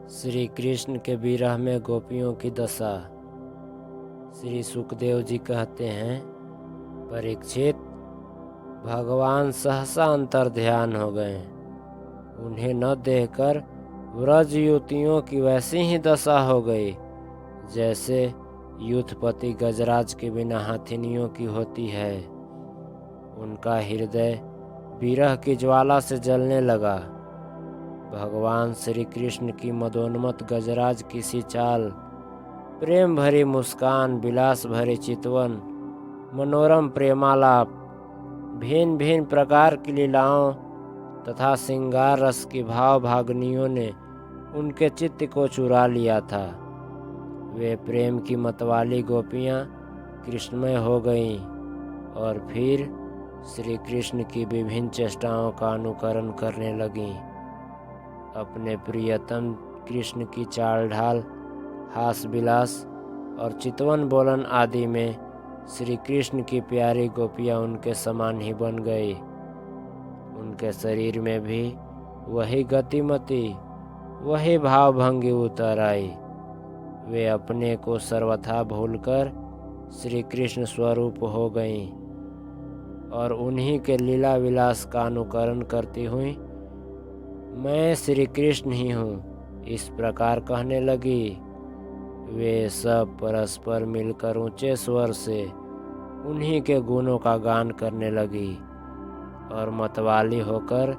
श्री कृष्ण के विरह में गोपियों की दशा। श्री सुखदेव जी कहते हैं, परीक्षित, भगवान सहसा अंतर ध्यान हो गए। उन्हें न देखकर व्रज युवतियों की वैसी ही दशा हो गई जैसे युद्धपति गजराज के बिना हाथिनियों की होती है। उनका हृदय विरह की ज्वाला से जलने लगा। भगवान श्री कृष्ण की मदोन्मत्त गजराज की सी चाल, प्रेम भरी मुस्कान, विलास भरे चितवन, मनोरम प्रेमालाप, भिन्न भिन्न प्रकार की लीलाओं तथा श्रृंगार रस की भाव भागनियों ने उनके चित्त को चुरा लिया था। वे प्रेम की मतवाली गोपियां कृष्णमय हो गईं और फिर श्री कृष्ण की विभिन्न चेष्टाओं का अनुकरण करने लगीं। अपने प्रियतम कृष्ण की चाल ढाल, हास विलास और चितवन बोलन आदि में श्री कृष्ण की प्यारी गोपियां उनके समान ही बन गई। उनके शरीर में भी वही गतिमति, वही भावभंगी उतर आई। वे अपने को सर्वथा भूलकर श्री कृष्ण स्वरूप हो गईं और उन्हीं के लीला विलास का अनुकरण करती हुई मैं श्री कृष्ण ही हूँ, इस प्रकार कहने लगी। वे सब परस्पर मिलकर ऊंचे स्वर से उन्हीं के गुणों का गान करने लगी और मतवाली होकर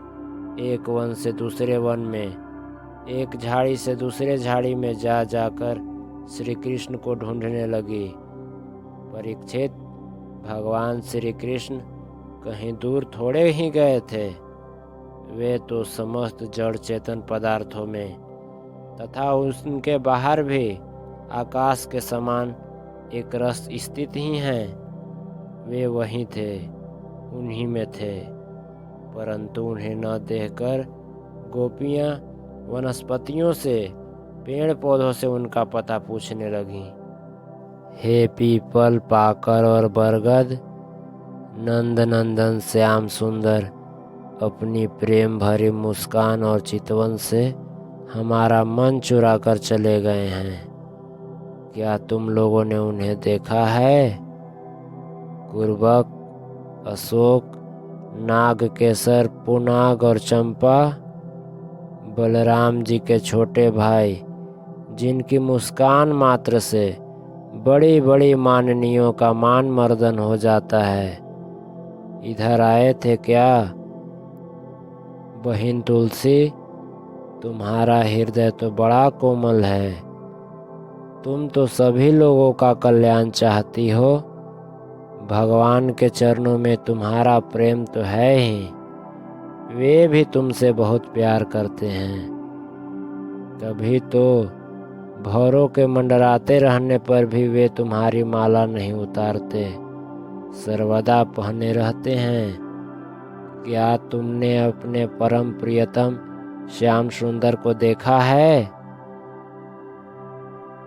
एक वन से दूसरे वन में, एक झाड़ी से दूसरे झाड़ी में जा जाकर श्री कृष्ण को ढूंढने लगी। परीक्षित, भगवान श्री कृष्ण कहीं दूर थोड़े ही गए थे। वे तो समस्त जड़ चेतन पदार्थों में तथा उनके बाहर भी आकाश के समान एक रस स्थित ही हैं। वे वहीं थे, उन्हीं में थे, परंतु उन्हें न देखकर गोपियां वनस्पतियों से, पेड़ पौधों से उनका पता पूछने लगीं। हे पीपल, पाकर और बरगद, नंद नंदन श्याम सुंदर, अपनी प्रेम भरी मुस्कान और चितवन से हमारा मन चुरा कर चले गए हैं। क्या तुम लोगों ने उन्हें देखा है? कुर्बक, अशोक, नागकेसर, पुनाग और चंपा, बलराम जी के छोटे भाई, जिनकी मुस्कान मात्र से बड़ी बड़ी माननियों का मान मर्दन हो जाता है, इधर आए थे क्या? बहिन तुलसी, तुम्हारा हृदय तो बड़ा कोमल है। तुम तो सभी लोगों का कल्याण चाहती हो। भगवान के चरणों में तुम्हारा प्रेम तो है ही, वे भी तुमसे बहुत प्यार करते हैं। तभी तो भौरों के मंडराते रहने पर भी वे तुम्हारी माला नहीं उतारते, सर्वदा पहने रहते हैं। क्या तुमने अपने परम प्रियतम श्याम सुंदर को देखा है?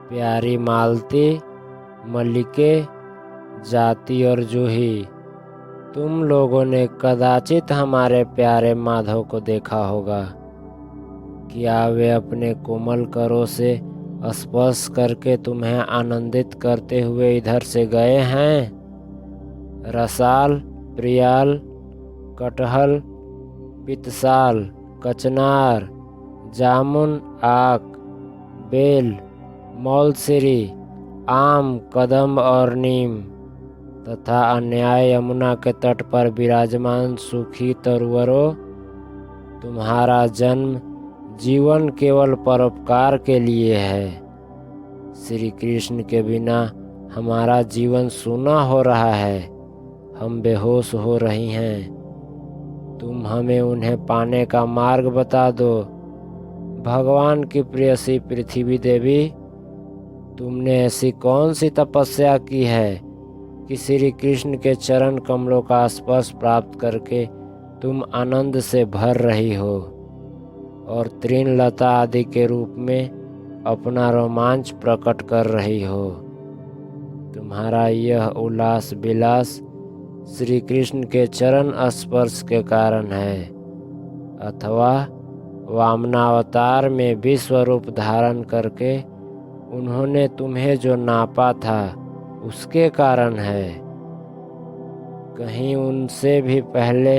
प्यारी मालती, मल्लिके, जाति और जूही, तुम लोगों ने कदाचित हमारे प्यारे माधव को देखा होगा। क्या वे अपने कोमल करों से स्पर्श करके तुम्हें आनंदित करते हुए इधर से गए हैं? रसाल, प्रियाल, कटहल, पितसाल, कचनार, जामुन, आक, बेल, मौलसिरी, आम, कदम्ब और नीम तथा अन्याय यमुना के तट पर विराजमान सुखी तरुवरों, तुम्हारा जन्म जीवन केवल परोपकार के लिए है। श्री कृष्ण के बिना हमारा जीवन सूना हो रहा है, हम बेहोश हो रही हैं। तुम हमें उन्हें पाने का मार्ग बता दो। भगवान की प्रेयसी पृथ्वी देवी, तुमने ऐसी कौन सी तपस्या की है कि श्री कृष्ण के चरण कमलों का स्पर्श प्राप्त करके तुम आनंद से भर रही हो और तृणलता आदि के रूप में अपना रोमांच प्रकट कर रही हो? तुम्हारा यह उल्लास विलास श्री कृष्ण के चरण स्पर्श के कारण है, अथवा वामनावतार में विश्व रूप धारण करके उन्होंने तुम्हें जो नापा था उसके कारण है। कहीं उनसे भी पहले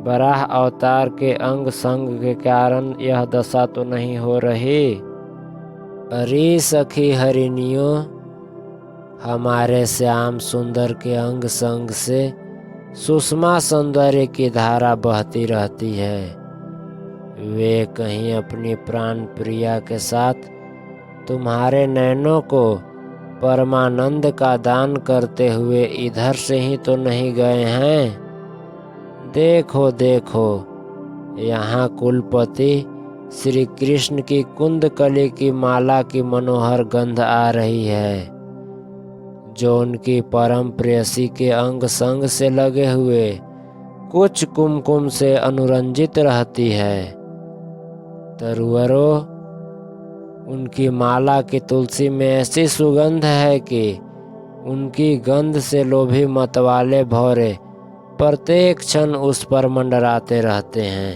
वराह अवतार के अंग संग के कारण यह दशा तो नहीं हो रही। अरे सखी हरिणियों, हमारे श्याम सुंदर के अंग संग से सुषमा सौंदर्य की धारा बहती रहती है। वे कहीं अपनी प्राण प्रिया के साथ तुम्हारे नैनों को परमानंद का दान करते हुए इधर से ही तो नहीं गए हैं। देखो देखो, यहाँ कुलपति श्री कृष्ण की कुंदकली की माला की मनोहर गंध आ रही है, जो उनकी परम प्रेयसी के अंग संग से लगे हुए कुछ कुमकुम से अनुरंजित रहती है। तरुवरों, उनकी माला की तुलसी में ऐसी सुगंध है कि उनकी गंध से लोभी मतवाले भौरे प्रत्येक क्षण उस पर मंडराते रहते हैं।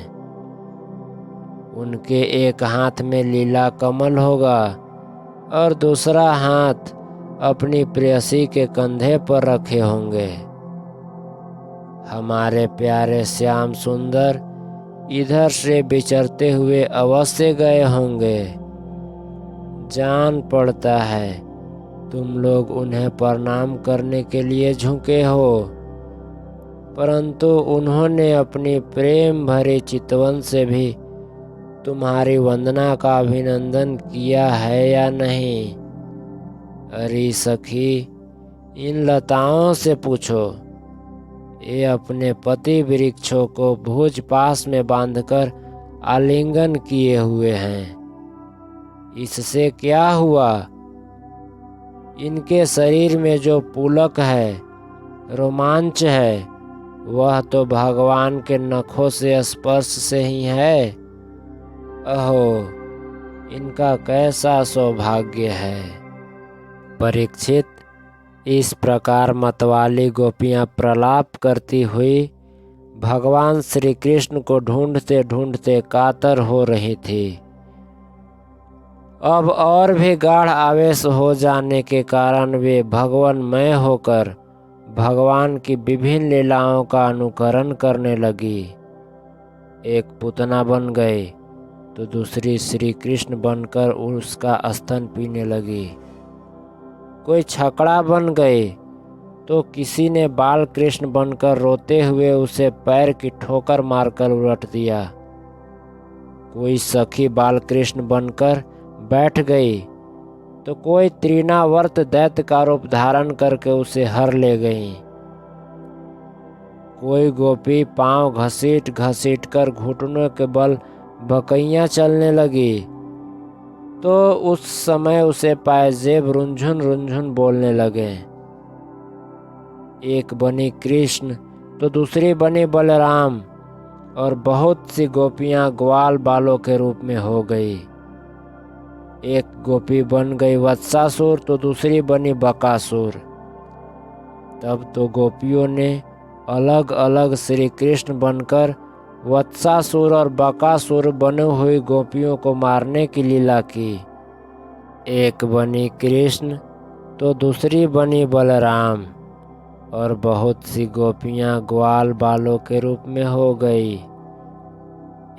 उनके एक हाथ में लीला कमल होगा और दूसरा हाथ अपनी प्रेयसी के कंधे पर रखे होंगे। हमारे प्यारे श्याम सुंदर इधर से विचरते हुए अवश्य गए होंगे। जान पड़ता है तुम लोग उन्हें प्रणाम करने के लिए झुके हो, परंतु उन्होंने अपनी प्रेम भरे चितवन से भी तुम्हारी वंदना का अभिनंदन किया है या नहीं? अरे सखी, इन लताओं से पूछो। ये अपने पति वृक्षों को भुज पास में बांधकर आलिंगन किए हुए हैं। इससे क्या हुआ? इनके शरीर में जो पुलक है, रोमांच है, वह तो भगवान के नखों से स्पर्श से ही है। अहो, इनका कैसा सौभाग्य है। परीक्षित, इस प्रकार मतवाली गोपियां प्रलाप करती हुई भगवान श्री कृष्ण को ढूंढते ढूंढते कातर हो रही थी। अब और भी गाढ़ आवेश हो जाने के कारण वे भगवानमय होकर भगवान की विभिन्न लीलाओं का अनुकरण करने लगी। एक पुतना बन गई तो दूसरी श्री कृष्ण बनकर उसका स्तन पीने लगी। कोई छकड़ा बन गई तो किसी ने बाल कृष्ण बनकर रोते हुए उसे पैर की ठोकर मारकर उलट दिया। कोई सखी बाल कृष्ण बनकर बैठ गई तो कोई तृणावर्त दैत्य का रूप धारण करके उसे हर ले गई। कोई गोपी पांव घसीट घसीट कर घुटनों के बल बकैया चलने लगी तो उस समय उसे पायजेब रुंझुन रुंझुन बोलने लगे। एक बनी कृष्ण तो दूसरी बनी बलराम और बहुत सी गोपियां ग्वाल बालों के रूप में हो गई। एक गोपी बन गई वत्सासुर तो दूसरी बनी बकासुर। तब तो गोपियों ने अलग अलग श्री कृष्ण बनकर वत्सासुर और बकासुर बने हुई गोपियों को मारने की लीला की। एक बनी कृष्ण तो दूसरी बनी बलराम और बहुत सी गोपियां ग्वाल बालों के रूप में हो गई।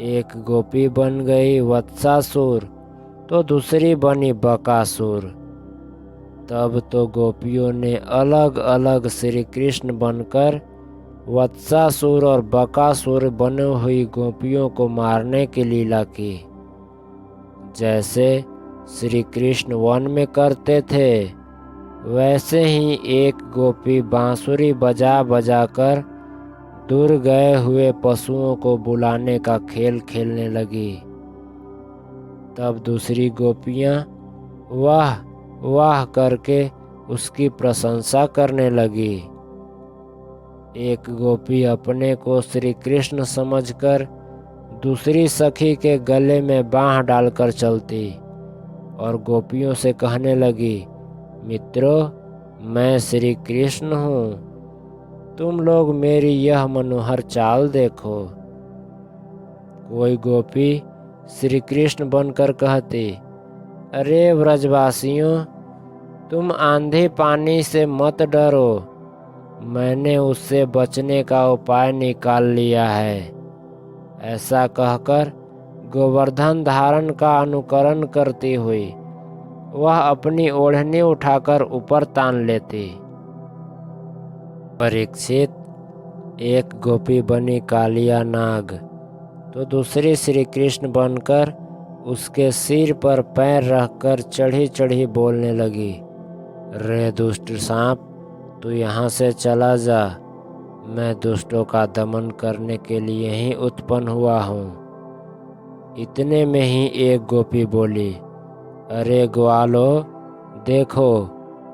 एक गोपी बन गई वत्सासुर तो दूसरी बनी बकासुर। तब तो गोपियों ने अलग अलग श्री कृष्ण बनकर वत्सासुर और बकासुर बने हुई गोपियों को मारने की लीला की। जैसे श्री कृष्ण वन में करते थे वैसे ही एक गोपी बांसुरी बजा बजाकर दूर गए हुए पशुओं को बुलाने का खेल खेलने लगी। तब दूसरी गोपियां वाह वाह करके उसकी प्रशंसा करने लगी। एक गोपी अपने को श्री कृष्ण समझकर दूसरी सखी के गले में बांह डालकर चलती और गोपियों से कहने लगी, मित्रों, मैं श्री कृष्ण हूँ, तुम लोग मेरी यह मनोहर चाल देखो। कोई गोपी श्री कृष्ण बनकर कहती, अरे व्रजवासियों, तुम आंधी पानी से मत डरो, मैंने उससे बचने का उपाय निकाल लिया है। ऐसा कहकर गोवर्धन धारण का अनुकरण करती हुई वह अपनी ओढ़नी उठाकर ऊपर तान लेती। परीक्षित, एक गोपी बनी कालिया नाग तो दूसरी श्री कृष्ण बनकर उसके सिर पर पैर रखकर चढ़ी चढ़ी बोलने लगी, रे दुष्ट सांप, तू यहाँ से चला जा, मैं दुष्टों का दमन करने के लिए ही उत्पन्न हुआ हूँ। इतने में ही एक गोपी बोली, अरे ग्वालो, देखो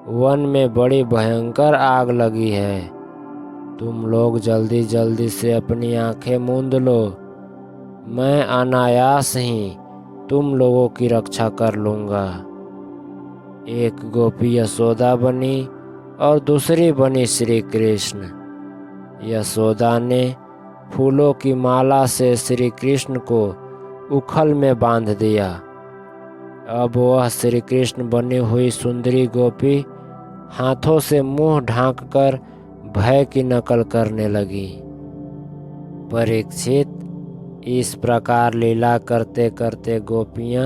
वन में बड़ी भयंकर आग लगी है, तुम लोग जल्दी जल्दी से अपनी आंखें मूंद लो, मैं अनायास ही तुम लोगों की रक्षा कर लूँगा। एक गोपी यशोदा बनी और दूसरी बनी श्री कृष्ण। यशोदा ने फूलों की माला से श्री कृष्ण को उखल में बांध दिया। अब वह श्री कृष्ण बनी हुई सुंदरी गोपी हाथों से मुंह ढांककर भय की नकल करने लगी। परीक्षित, इस प्रकार लीला करते करते गोपियां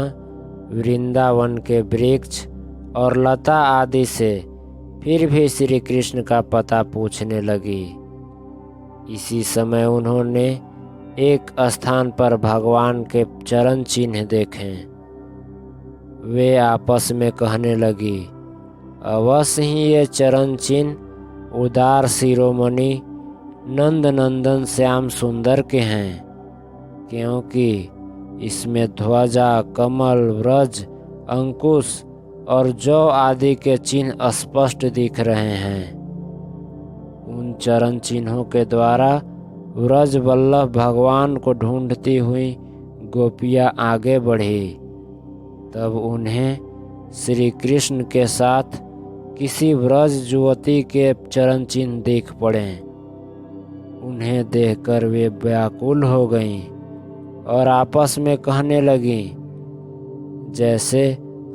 वृंदावन के वृक्ष और लता आदि से फिर भी श्री कृष्ण का पता पूछने लगी। इसी समय उन्होंने एक स्थान पर भगवान के चरण चिन्ह देखे। वे आपस में कहने लगी, अवश्य ही ये चरण चिन्ह उदार शिरोमणि नंद नंदन श्याम सुंदर के हैं, क्योंकि इसमें ध्वजा, कमल, व्रज, अंकुश और जौ आदि के चिन्ह स्पष्ट दिख रहे हैं। उन चरण चिन्हों के द्वारा व्रज वल्लभ भगवान को ढूंढती हुई गोपियां आगे बढ़ी। तब उन्हें श्री कृष्ण के साथ किसी व्रज युवती के चरण चिन्ह दिख पड़े। उन्हें देखकर वे व्याकुल हो गईं और आपस में कहने लगीं, जैसे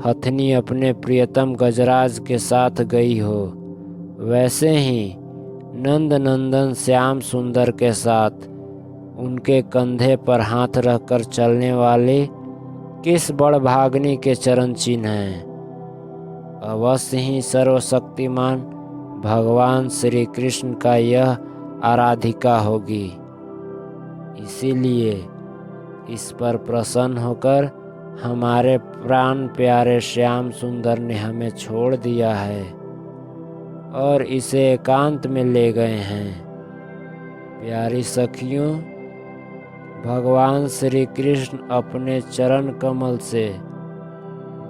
हथनी अपने प्रियतम गजराज के साथ गई हो, वैसे ही नंद नंदन श्याम सुंदर के साथ उनके कंधे पर हाथ रखकर चलने वाली किस बड़भाग्नि के चरण चिन्ह हैं। अवश्य ही सर्वशक्तिमान भगवान श्री कृष्ण का यह आराधिका होगी। इसीलिए इस पर प्रसन्न होकर हमारे प्राण प्यारे श्याम सुंदर ने हमें छोड़ दिया है और इसे एकांत में ले गए हैं। प्यारी सखियों, भगवान श्री कृष्ण अपने चरण कमल से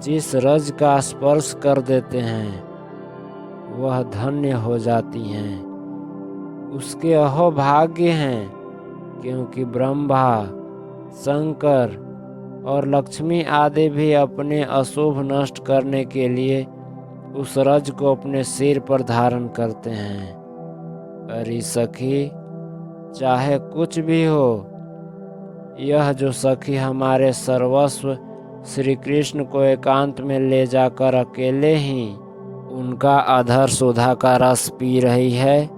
जिस रज का स्पर्श कर देते हैं वह धन्य हो जाती हैं। उसके अहोभाग्य हैं, क्योंकि ब्रह्मा, शंकर और लक्ष्मी आदि भी अपने अशुभ नष्ट करने के लिए उस रज को अपने सिर पर धारण करते हैं। अरे सखी, चाहे कुछ भी हो, यह जो सखी हमारे सर्वस्व श्री कृष्ण को एकांत में ले जाकर अकेले ही उनका अधर सुधा का रस पी रही है,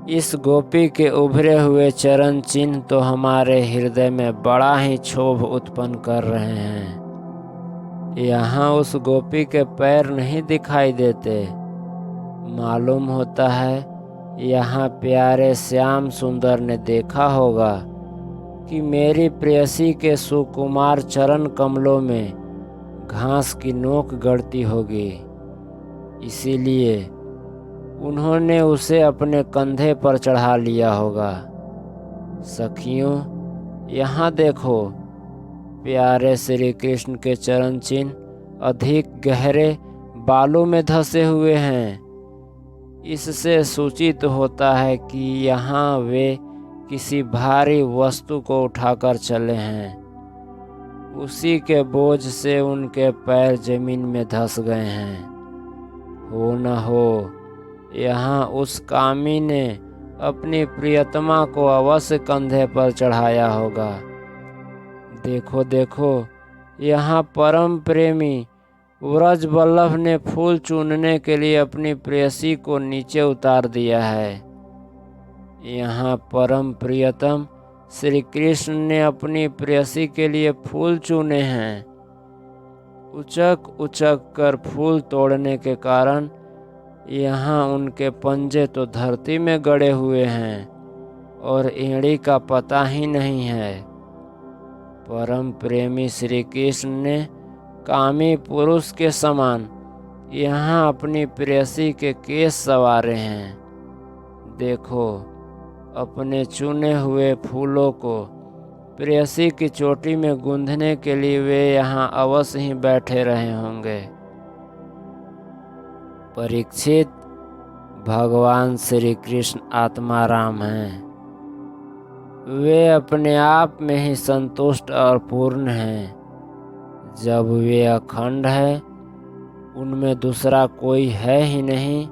इस गोपी के उभरे हुए चरण चिन्ह तो हमारे हृदय में बड़ा ही क्षोभ उत्पन्न कर रहे हैं। यहाँ उस गोपी के पैर नहीं दिखाई देते। मालूम होता है यहाँ प्यारे श्याम सुंदर ने देखा होगा कि मेरी प्रेयसी के सुकुमार चरण कमलों में घास की नोक गड़ती होगी, इसीलिए उन्होंने उसे अपने कंधे पर चढ़ा लिया होगा। सखियों, यहाँ देखो, प्यारे श्री कृष्ण के चरण चिन्ह अधिक गहरे बालों में धंसे हुए हैं। इससे सूचित होता है कि यहाँ वे किसी भारी वस्तु को उठाकर चले हैं। उसी के बोझ से उनके पैर जमीन में धंस गए हैं। हो न हो यहाँ उस कामी ने अपनी प्रियतमा को अवश्य कंधे पर चढ़ाया होगा। देखो देखो, यहाँ परम प्रेमी व्रज वल्लभ ने फूल चुनने के लिए अपनी प्रेयसी को नीचे उतार दिया है। यहाँ परम प्रियतम श्री कृष्ण ने अपनी प्रेयसी के लिए फूल चुने हैं। उचक उचक कर फूल तोड़ने के कारण यहाँ उनके पंजे तो धरती में गड़े हुए हैं और एड़ी का पता ही नहीं है। परम प्रेमी श्री कृष्ण ने कामी पुरुष के समान यहाँ अपनी प्रेयसी के केस संवारे हैं। देखो, अपने चुने हुए फूलों को प्रेयसी की चोटी में गूंथने के लिए वे यहाँ अवश्य ही बैठे रहे होंगे। परीक्षित, भगवान श्री कृष्ण आत्माराम हैं। वे अपने आप में ही संतुष्ट और पूर्ण हैं। जब वे अखंड है, उनमें दूसरा कोई है ही नहीं,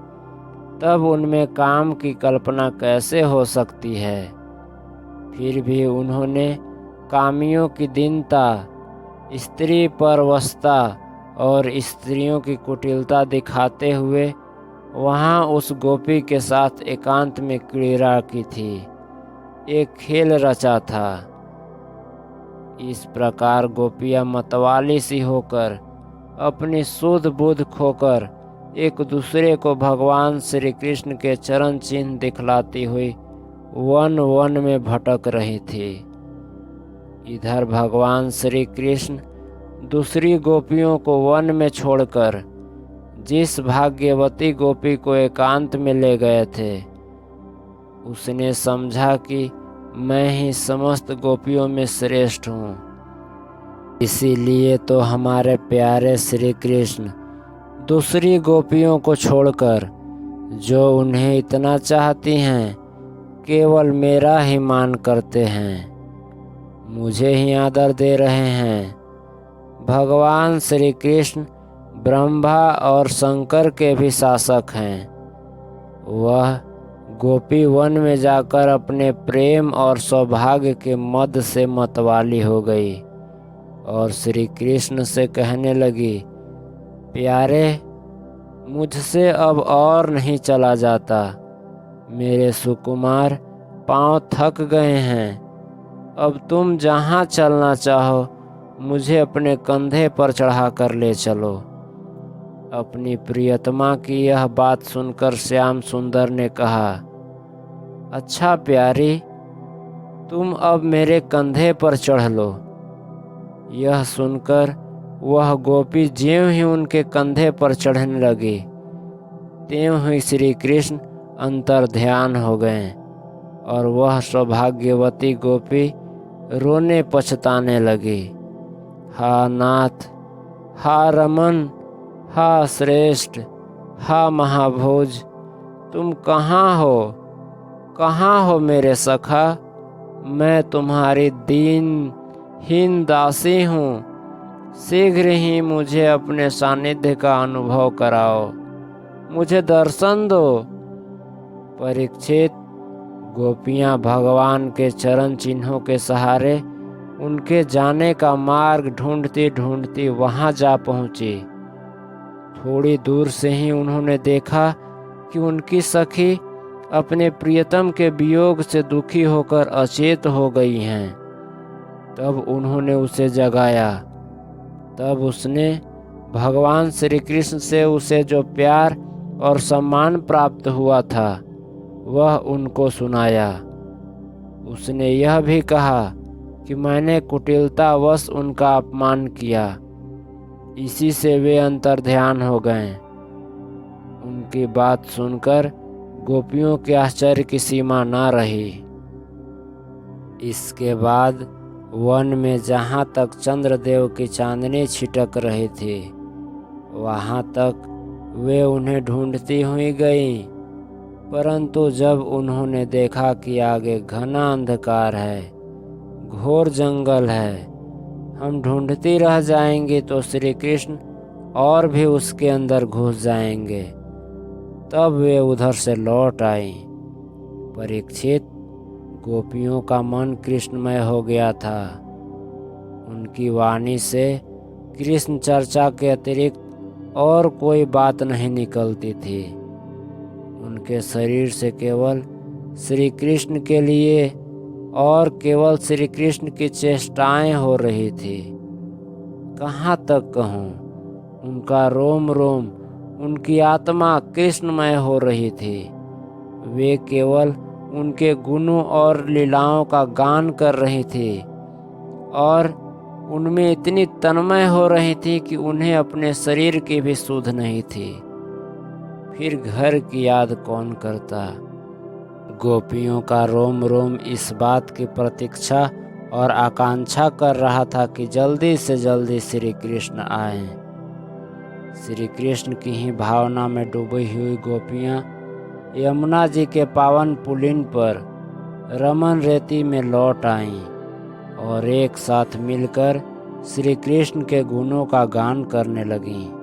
तब उनमें काम की कल्पना कैसे हो सकती है। फिर भी उन्होंने कामियों की दीनता, स्त्री परवशता और स्त्रियों की कुटिलता दिखाते हुए वहाँ उस गोपी के साथ एकांत में क्रीड़ा की थी, एक खेल रचा था। इस प्रकार गोपियाँ मतवाली सी होकर, अपनी शुद्ध बुद्ध खोकर एक दूसरे को भगवान श्री कृष्ण के चरण चिन्ह दिखलाती हुई वन वन में भटक रही थी। इधर भगवान श्री कृष्ण दूसरी गोपियों को वन में छोड़कर जिस भाग्यवती गोपी को एकांत में ले गए थे, उसने समझा कि मैं ही समस्त गोपियों में श्रेष्ठ हूँ। इसीलिए तो हमारे प्यारे श्री कृष्ण दूसरी गोपियों को छोड़कर, जो उन्हें इतना चाहती हैं, केवल मेरा ही मान करते हैं, मुझे ही आदर दे रहे हैं। भगवान श्री कृष्ण ब्रह्मा और शंकर के भी शासक हैं। वह गोपी वन में जाकर अपने प्रेम और सौभाग्य के मद से मतवाली हो गई और श्री कृष्ण से कहने लगी, प्यारे, मुझसे अब और नहीं चला जाता। मेरे सुकुमार पांव थक गए हैं। अब तुम जहाँ चलना चाहो मुझे अपने कंधे पर चढ़ा कर ले चलो। अपनी प्रियतमा की यह बात सुनकर श्याम सुंदर ने कहा, अच्छा प्यारी, तुम अब मेरे कंधे पर चढ़ लो। यह सुनकर वह गोपी ज्यों ही उनके कंधे पर चढ़ने लगी, त्यों ही श्री कृष्ण अंतर्ध्यान हो गए और वह सौभाग्यवती गोपी रोने पछताने लगी। हा नाथ, हा रमन, हा श्रेष्ठ, हा महाभोज, तुम कहाँ हो? कहाँ हो मेरे सखा? मैं तुम्हारी दीनहीन दासी हूँ। शीघ्र ही मुझे अपने सानिध्य का अनुभव कराओ, मुझे दर्शन दो। परीक्षित, गोपियाँ भगवान के चरण चिन्हों के सहारे उनके जाने का मार्ग ढूंढती ढूंढती वहाँ जा पहुँची। थोड़ी दूर से ही उन्होंने देखा कि उनकी सखी अपने प्रियतम के वियोग से दुखी होकर अचेत हो गई हैं। तब उन्होंने उसे जगाया। तब उसने भगवान श्री कृष्ण से उसे जो प्यार और सम्मान प्राप्त हुआ था वह उनको सुनाया। उसने यह भी कहा कि मैंने कुटिलतावश उनका अपमान किया, इसी से वे अंतर्ध्यान हो गए। उनकी बात सुनकर गोपियों के आश्चर्य की सीमा न रही। इसके बाद वन में जहाँ तक चंद्रदेव की चांदनी छिटक रही थी, वहाँ तक वे उन्हें ढूंढती हुई गईं। परंतु जब उन्होंने देखा कि आगे घना अंधकार है, घोर जंगल है, हम ढूंढती रह जाएंगे तो श्री कृष्ण और भी उसके अंदर घुस जाएंगे, तब वे उधर से लौट आई। परीक्षित, गोपियों का मन कृष्णमय हो गया था। उनकी वाणी से कृष्ण चर्चा के अतिरिक्त और कोई बात नहीं निकलती थी। उनके शरीर से केवल श्री कृष्ण के लिए और केवल श्री कृष्ण की चेष्टाएं हो रही थी। कहाँ तक कहूँ, उनका रोम रोम, उनकी आत्मा कृष्णमय हो रही थी। वे केवल उनके गुणों और लीलाओं का गान कर रही थी और उनमें इतनी तन्मय हो रही थी कि उन्हें अपने शरीर की भी सुध नहीं थी। फिर घर की याद कौन करता। गोपियों का रोम रोम इस बात की प्रतीक्षा और आकांक्षा कर रहा था कि जल्दी से जल्दी श्री कृष्ण आए। श्री कृष्ण की ही भावना में डूबी हुई गोपियां यमुना जी के पावन पुलिन पर रमन रेती में लौट आईं और एक साथ मिलकर श्री कृष्ण के गुणों का गान करने लगीं।